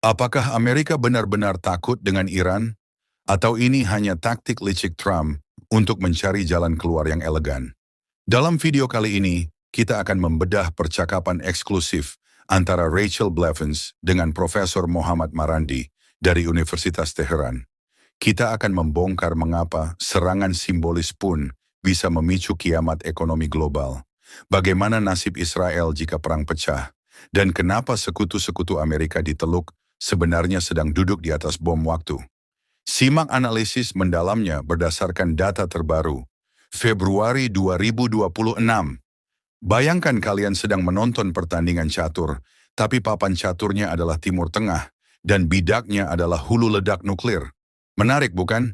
Apakah Amerika benar-benar takut dengan Iran? Atau ini hanya taktik licik Trump untuk mencari jalan keluar yang elegan? Dalam video kali ini, kita akan membedah percakapan eksklusif antara Rachel Blevins dengan Profesor Mohammad Marandi dari Universitas Teheran. Kita akan membongkar mengapa serangan simbolis pun bisa memicu kiamat ekonomi global. Bagaimana nasib Israel jika perang pecah, dan kenapa sekutu-sekutu Amerika di Teluk sebenarnya sedang duduk di atas bom waktu. Simak analisis mendalamnya berdasarkan data terbaru. Februari 2026. Bayangkan kalian sedang menonton pertandingan catur, tapi papan caturnya adalah Timur Tengah, dan bidaknya adalah hulu ledak nuklir. Menarik bukan?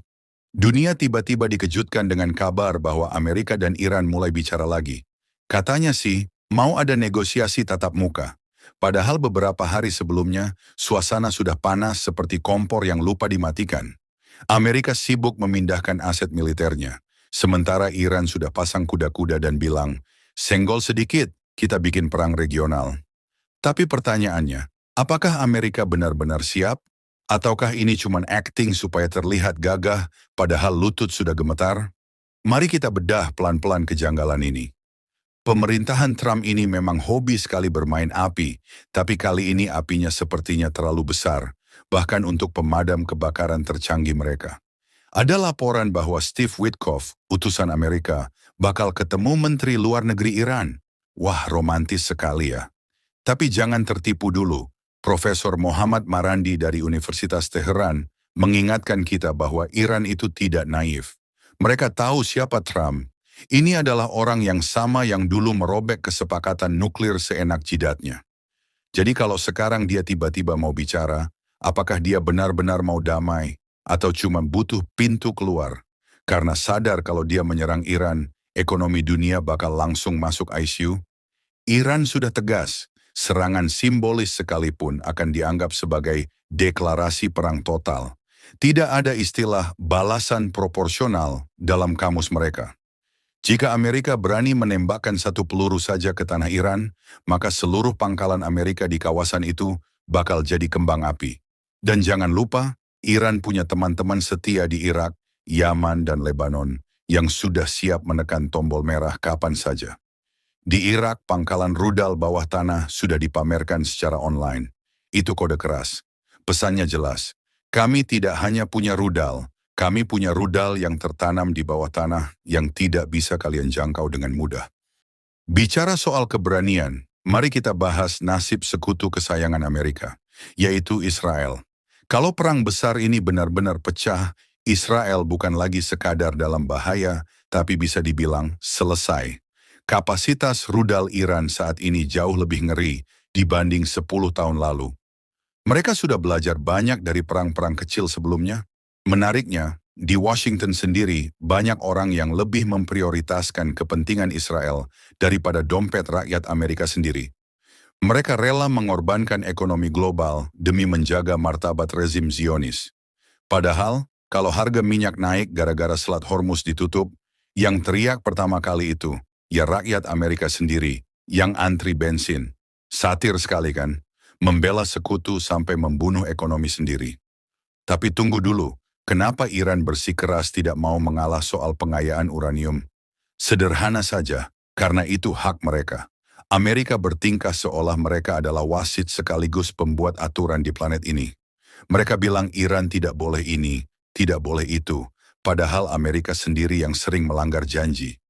Dunia tiba-tiba dikejutkan dengan kabar bahwa Amerika dan Iran mulai bicara lagi. Katanya sih, mau ada negosiasi tatap muka. Padahal beberapa hari sebelumnya, suasana sudah panas seperti kompor yang lupa dimatikan. Amerika sibuk memindahkan aset militernya, sementara Iran sudah pasang kuda-kuda dan bilang, senggol sedikit, kita bikin perang regional. Tapi pertanyaannya, apakah Amerika benar-benar siap? Ataukah ini cuma acting supaya terlihat gagah, padahal lutut sudah gemetar? Mari kita bedah pelan-pelan kejanggalan ini. Pemerintahan Trump ini memang hobi sekali bermain api, tapi kali ini apinya sepertinya terlalu besar, bahkan untuk pemadam kebakaran tercanggih mereka. Ada laporan bahwa Steve Witkoff, utusan Amerika, bakal ketemu Menteri Luar Negeri Iran. Wah, romantis sekali ya. Tapi jangan tertipu dulu. Profesor Mohammad Marandi dari Universitas Teheran mengingatkan kita bahwa Iran itu tidak naif. Mereka tahu siapa Trump. Ini adalah orang yang sama yang dulu merobek kesepakatan nuklir seenak jidatnya. Jadi kalau sekarang dia tiba-tiba mau bicara, apakah dia benar-benar mau damai atau cuma butuh pintu keluar? Karena sadar kalau dia menyerang Iran, ekonomi dunia bakal langsung masuk ICU. Iran sudah tegas, serangan simbolis sekalipun akan dianggap sebagai deklarasi perang total. Tidak ada istilah balasan proporsional dalam kamus mereka. Jika Amerika berani menembakkan satu peluru saja ke tanah Iran, maka seluruh pangkalan Amerika di kawasan itu bakal jadi kembang api. Dan jangan lupa, Iran punya teman-teman setia di Irak, Yaman, dan Lebanon yang sudah siap menekan tombol merah kapan saja. Di Irak, pangkalan rudal bawah tanah sudah dipamerkan secara online. Itu kode keras. Pesannya jelas, kami tidak hanya punya rudal, kami punya rudal yang tertanam di bawah tanah yang tidak bisa kalian jangkau dengan mudah. Bicara soal keberanian, mari kita bahas nasib sekutu kesayangan Amerika, yaitu Israel. Kalau perang besar ini benar-benar pecah, Israel bukan lagi sekadar dalam bahaya, tapi bisa dibilang selesai. Kapasitas rudal Iran saat ini jauh lebih ngeri dibanding 10 tahun lalu. Mereka sudah belajar banyak dari perang-perang kecil sebelumnya. Menariknya, di Washington sendiri banyak orang yang lebih memprioritaskan kepentingan Israel daripada dompet rakyat Amerika sendiri. Mereka rela mengorbankan ekonomi global demi menjaga martabat rezim Zionis. Padahal, kalau harga minyak naik gara-gara Selat Hormuz ditutup, yang teriak pertama kali itu, ya rakyat Amerika sendiri, yang antri bensin. Satir sekali kan? Membela sekutu sampai membunuh ekonomi sendiri. Tapi tunggu dulu, kenapa Iran bersikeras tidak mau mengalah soal pengayaan uranium? Sederhana saja, karena itu hak mereka. Amerika bertingkah seolah mereka adalah wasit sekaligus pembuat aturan di planet ini. Mereka bilang Iran tidak boleh ini, tidak boleh itu, padahal Amerika sendiri yang sering melanggar janji.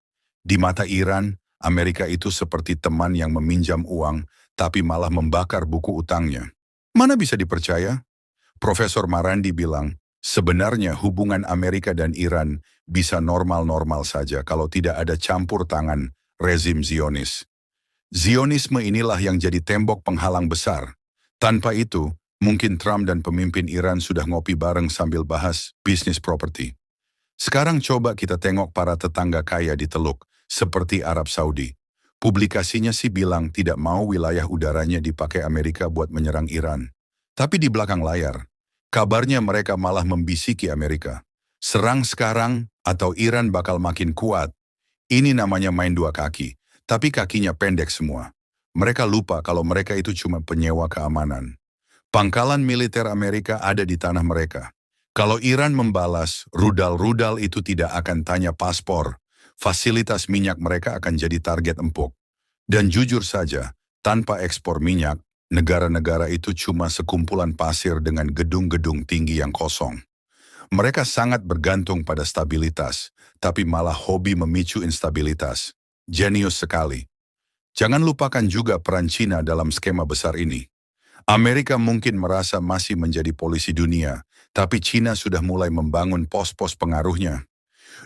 Di mata Iran, Amerika itu seperti teman yang meminjam uang, tapi malah membakar buku utangnya. Mana bisa dipercaya? Profesor Marandi bilang, sebenarnya hubungan Amerika dan Iran bisa normal-normal saja kalau tidak ada campur tangan rezim Zionis. Zionisme inilah yang jadi tembok penghalang besar. Tanpa itu, mungkin Trump dan pemimpin Iran sudah ngopi bareng sambil bahas bisnis properti. Sekarang coba kita tengok para tetangga kaya di Teluk, seperti Arab Saudi. Publikasinya sih bilang tidak mau wilayah udaranya dipakai Amerika buat menyerang Iran. Tapi di belakang layar, kabarnya mereka malah membisiki Amerika. Serang sekarang atau Iran bakal makin kuat. Ini namanya main dua kaki, tapi kakinya pendek semua. Mereka lupa kalau mereka itu cuma penyewa keamanan. Pangkalan militer Amerika ada di tanah mereka. Kalau Iran membalas, rudal-rudal itu tidak akan tanya paspor. Fasilitas minyak mereka akan jadi target empuk. Dan jujur saja, tanpa ekspor minyak, negara-negara itu cuma sekumpulan pasir dengan gedung-gedung tinggi yang kosong. Mereka sangat bergantung pada stabilitas, tapi malah hobi memicu instabilitas. Jenius sekali. Jangan lupakan juga peran Cina dalam skema besar ini. Amerika mungkin merasa masih menjadi polisi dunia, tapi Cina sudah mulai membangun pos-pos pengaruhnya.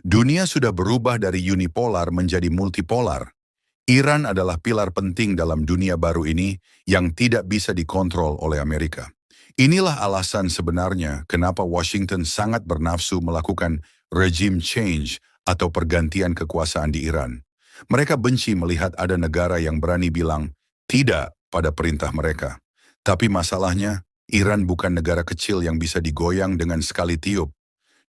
Dunia sudah berubah dari unipolar menjadi multipolar. Iran adalah pilar penting dalam dunia baru ini yang tidak bisa dikontrol oleh Amerika. Inilah alasan sebenarnya kenapa Washington sangat bernafsu melakukan regime change atau pergantian kekuasaan di Iran. Mereka benci melihat ada negara yang berani bilang tidak pada perintah mereka. Tapi masalahnya, Iran bukan negara kecil yang bisa digoyang dengan sekali tiup.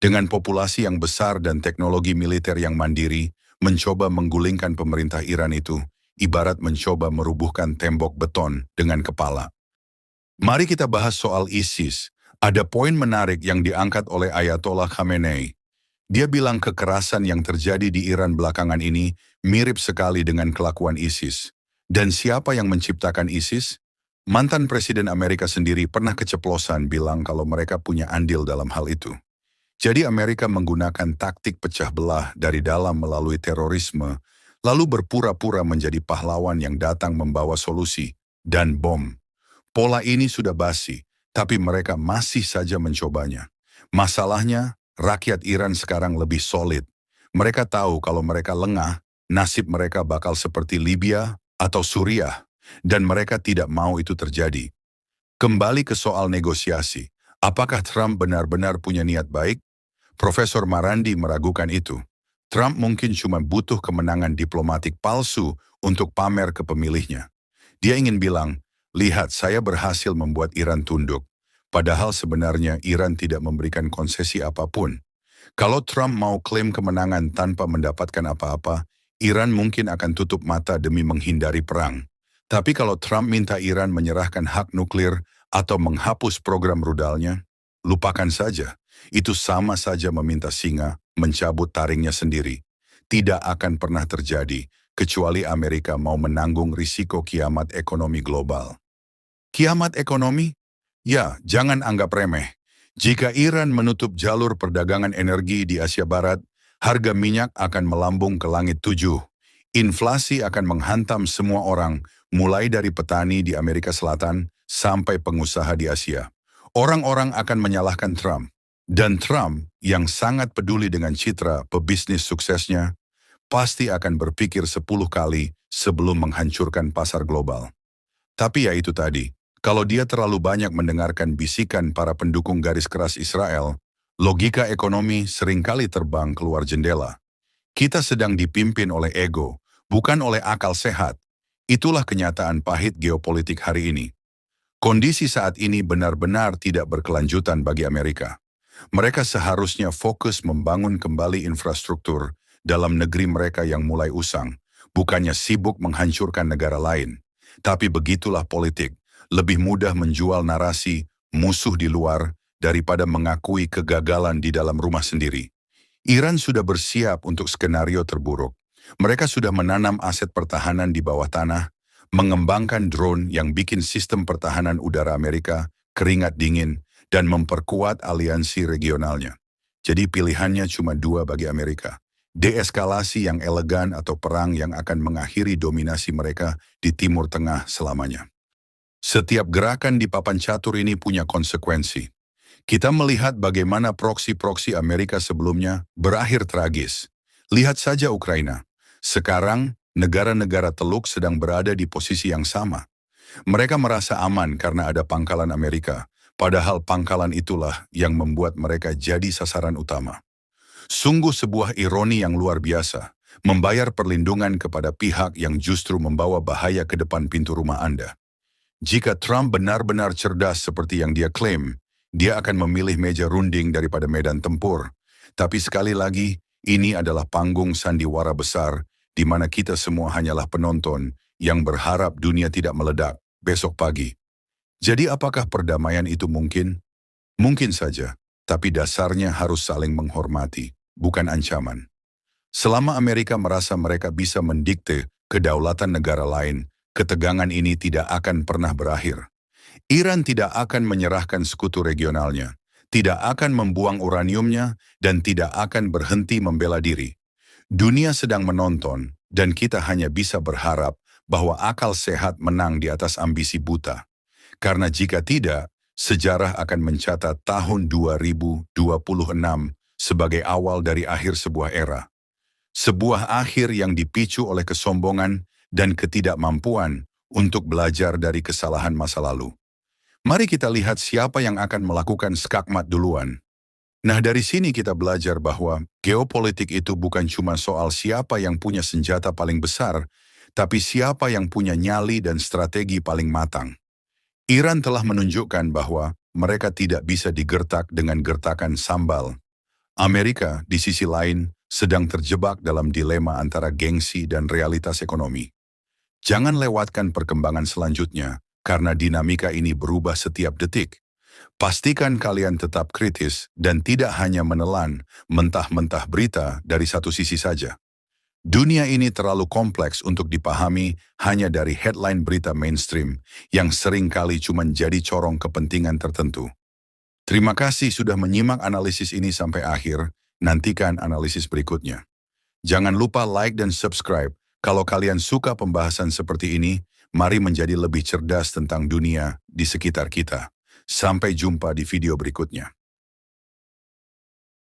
Dengan populasi yang besar dan teknologi militer yang mandiri, mencoba menggulingkan pemerintah Iran itu, ibarat mencoba merubuhkan tembok beton dengan kepala. Mari kita bahas soal ISIS. Ada poin menarik yang diangkat oleh Ayatollah Khamenei. Dia bilang kekerasan yang terjadi di Iran belakangan ini mirip sekali dengan kelakuan ISIS. Dan siapa yang menciptakan ISIS? Mantan Presiden Amerika sendiri pernah keceplosan bilang kalau mereka punya andil dalam hal itu. Jadi Amerika menggunakan taktik pecah belah dari dalam melalui terorisme, lalu berpura-pura menjadi pahlawan yang datang membawa solusi dan bom. Pola ini sudah basi, tapi mereka masih saja mencobanya. Masalahnya, rakyat Iran sekarang lebih solid. Mereka tahu kalau mereka lengah, nasib mereka bakal seperti Libya atau Suriah, dan mereka tidak mau itu terjadi. Kembali ke soal negosiasi, apakah Trump benar-benar punya niat baik? Profesor Marandi meragukan itu. Trump mungkin cuma butuh kemenangan diplomatik palsu untuk pamer ke pemilihnya. Dia ingin bilang, lihat saya berhasil membuat Iran tunduk. Padahal sebenarnya Iran tidak memberikan konsesi apapun. Kalau Trump mau klaim kemenangan tanpa mendapatkan apa-apa, Iran mungkin akan tutup mata demi menghindari perang. Tapi kalau Trump minta Iran menyerahkan hak nuklir atau menghapus program rudalnya, lupakan saja. Itu sama saja meminta singa mencabut taringnya sendiri. Tidak akan pernah terjadi, kecuali Amerika mau menanggung risiko kiamat ekonomi global. Kiamat ekonomi? Ya, jangan anggap remeh. Jika Iran menutup jalur perdagangan energi di Asia Barat, harga minyak akan melambung ke langit 7. Inflasi akan menghantam semua orang, mulai dari petani di Amerika Selatan sampai pengusaha di Asia. Orang-orang akan menyalahkan Trump. Dan Trump, yang sangat peduli dengan citra pebisnis suksesnya, pasti akan berpikir 10 kali sebelum menghancurkan pasar global. Tapi ya itu tadi, kalau dia terlalu banyak mendengarkan bisikan para pendukung garis keras Israel, logika ekonomi seringkali terbang keluar jendela. Kita sedang dipimpin oleh ego, bukan oleh akal sehat. Itulah kenyataan pahit geopolitik hari ini. Kondisi saat ini benar-benar tidak berkelanjutan bagi Amerika. Mereka seharusnya fokus membangun kembali infrastruktur dalam negeri mereka yang mulai usang, bukannya sibuk menghancurkan negara lain. Tapi begitulah politik, lebih mudah menjual narasi musuh di luar daripada mengakui kegagalan di dalam rumah sendiri. Iran sudah bersiap untuk skenario terburuk. Mereka sudah menanam aset pertahanan di bawah tanah, mengembangkan drone yang bikin sistem pertahanan udara Amerika keringat dingin, dan memperkuat aliansi regionalnya. Jadi pilihannya cuma 2 bagi Amerika. Deeskalasi yang elegan atau perang yang akan mengakhiri dominasi mereka di Timur Tengah selamanya. Setiap gerakan di papan catur ini punya konsekuensi. Kita melihat bagaimana proksi-proksi Amerika sebelumnya berakhir tragis. Lihat saja Ukraina. Sekarang, negara-negara Teluk sedang berada di posisi yang sama. Mereka merasa aman karena ada pangkalan Amerika. Padahal pangkalan itulah yang membuat mereka jadi sasaran utama. Sungguh sebuah ironi yang luar biasa, membayar perlindungan kepada pihak yang justru membawa bahaya ke depan pintu rumah Anda. Jika Trump benar-benar cerdas seperti yang dia klaim, dia akan memilih meja runding daripada medan tempur. Tapi sekali lagi, ini adalah panggung sandiwara besar, di mana kita semua hanyalah penonton yang berharap dunia tidak meledak besok pagi. Jadi apakah perdamaian itu mungkin? Mungkin saja, tapi dasarnya harus saling menghormati, bukan ancaman. Selama Amerika merasa mereka bisa mendikte kedaulatan negara lain, ketegangan ini tidak akan pernah berakhir. Iran tidak akan menyerahkan sekutu regionalnya, tidak akan membuang uraniumnya, dan tidak akan berhenti membela diri. Dunia sedang menonton, dan kita hanya bisa berharap bahwa akal sehat menang di atas ambisi buta. Karena jika tidak, sejarah akan mencatat tahun 2026 sebagai awal dari akhir sebuah era. Sebuah akhir yang dipicu oleh kesombongan dan ketidakmampuan untuk belajar dari kesalahan masa lalu. Mari kita lihat siapa yang akan melakukan skakmat duluan. Nah, dari sini kita belajar bahwa geopolitik itu bukan cuma soal siapa yang punya senjata paling besar, tapi siapa yang punya nyali dan strategi paling matang. Iran telah menunjukkan bahwa mereka tidak bisa digertak dengan gertakan sambal. Amerika, di sisi lain, sedang terjebak dalam dilema antara gengsi dan realitas ekonomi. Jangan lewatkan perkembangan selanjutnya, karena dinamika ini berubah setiap detik. Pastikan kalian tetap kritis dan tidak hanya menelan mentah-mentah berita dari satu sisi saja. Dunia ini terlalu kompleks untuk dipahami hanya dari headline berita mainstream yang seringkali cuma jadi corong kepentingan tertentu. Terima kasih sudah menyimak analisis ini sampai akhir. Nantikan analisis berikutnya. Jangan lupa like dan subscribe. Kalau kalian suka pembahasan seperti ini, mari menjadi lebih cerdas tentang dunia di sekitar kita. Sampai jumpa di video berikutnya.